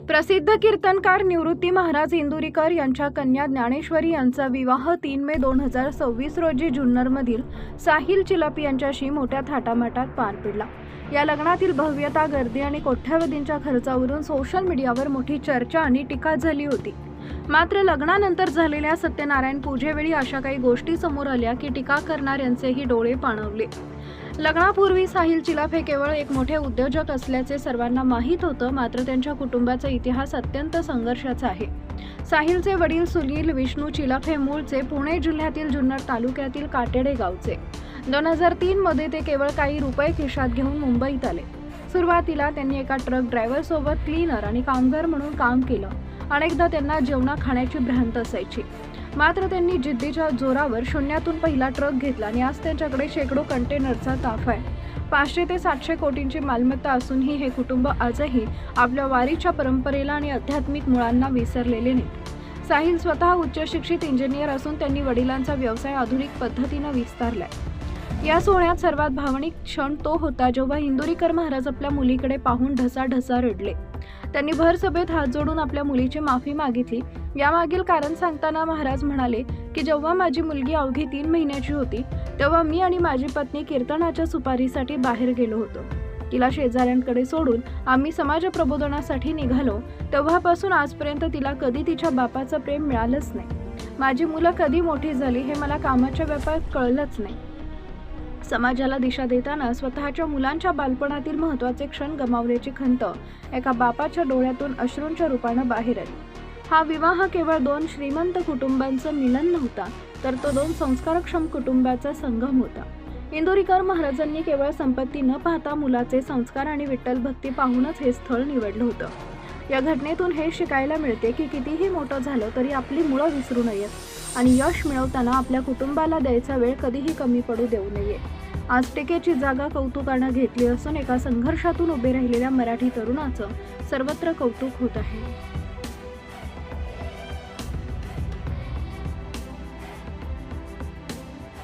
प्रसिद्ध कीर्तनकार निवृत्ती महाराज इंदुरीकर यांच्या कन्या ज्ञानेश्वरी यांचा विवाह 3 मे 2026 रोजी जुन्नरमधील साहिल चिलापी यांच्याशी मोठ्या थाटामाटात पार पडला। या लग्नातील भव्यता, गर्दी आणि कोट्यावधींच्या खर्चावरून सोशल मीडियावर मोठी चर्चा आणि टीका झाली होती। मात्र लग्नानंतर झालेल्या सत्यनारायण पूजेवेळी अशा काही गोष्टी समोर आल्या की टीका करणाऱ्यांचेही डोळे पाणवले। लग्नापूर्वी साहिल चिलाप हे केवळ एक मोठे उद्योजक असल्याचे सर्वांना माहीत होतं, मात्र त्यांच्या कुटुंबाचा इतिहास अत्यंत संघर्षाचा आहे। साहिलचे वडील सुनील विष्णू चिलाप हे मूळचे पुणे जिल्ह्यातील जुन्नर तालुक्यातील काटेडे गावचे। 2003 मध्ये ते केवळ काही रुपये खिशात घेऊन मुंबईत आले। सुरुवातीला त्यांनी एका ट्रक ड्रायव्हर सोबत क्लीनर आणि कामगार म्हणून काम केलं। अनेकदा त्यांना जेवणा खाण्याची भ्रांत असायची, मात्र त्यांनी जिद्दीच्या जोरावर शून्यातून पहिला ट्रक घेतला आणि आज त्यांच्याकडे शेकडो कंटेनरचा ताफा आहे। 500 ते 700 कोटींची मालमत्ता असूनही हे कुटुंब आजही आपल्या वारीच्या परंपरेला आणि आध्यात्मिक मुळांना विसरलेले नाही। साहिल स्वतः उच्च शिक्षित इंजिनियर असून त्यांनी वडिलांचा व्यवसाय आधुनिक पद्धतीने विस्तारलाय। या सोहळ्यात सर्वात भावनिक क्षण तो होता जेव्हा इंदुरीकर महाराज आपल्या मुलीकडे पाहून ढसाढसा रडले। त्यांनी भर सभेत हात जोडून आपल्या मुलीची माफी मागितली। यामागील कारण सांगताना महाराज म्हणाले की जेव्हा माझी मुलगी अवघी 3 महिन्याची होती तेव्हा मी आणि माझी पत्नी कीर्तनाच्या सुपारीसाठी बाहेर गेलो होतो। तिला शेजाऱ्यांकडे सोडून आम्ही समाज प्रबोधनासाठी निघालो। तेव्हापासून आजपर्यंत तिला कधी तिच्या बापाचं प्रेम मिळालंच नाही। माझी मुलं कधी मोठी झाली हे मला कामाच्या व्यापात कळलंच नाही। समाजाला दिशा देताना स्वतःच्या मुलांच्या बालपणातील महत्त्वाचे क्षण गमावल्याची खंत एका बापाच्या डोळ्यातून अश्रूंच्या रूपाने बाहेर आली। हा विवाह केवळ 2 श्रीमंत कुटुंबांचं मिलन नव्हता, तर तो 2 संस्कारक्षम कुटुंबाचा संगम होता। इंदुरीकर महाराजांनी केवळ संपत्ती न पाहता मुलाचे संस्कार आणि विठ्ठल भक्ती पाहूनच हे स्थळ निवडलं होतं। या घटनेतून हे शिकायला मिळते की कितीही मोठं झालं तरी आपली मुळं विसरू नयेत आणि यश मिळवताना आपल्या कुटुंबाला द्यायचा वेळ कधीही कमी पडू देऊ नये। आज टीकेची जागा कौतुकानं घेतली असून एका संघर्षातून उभे राहिलेल्या मराठी तरुणाचं सर्वत्र कौतुक होत आहे।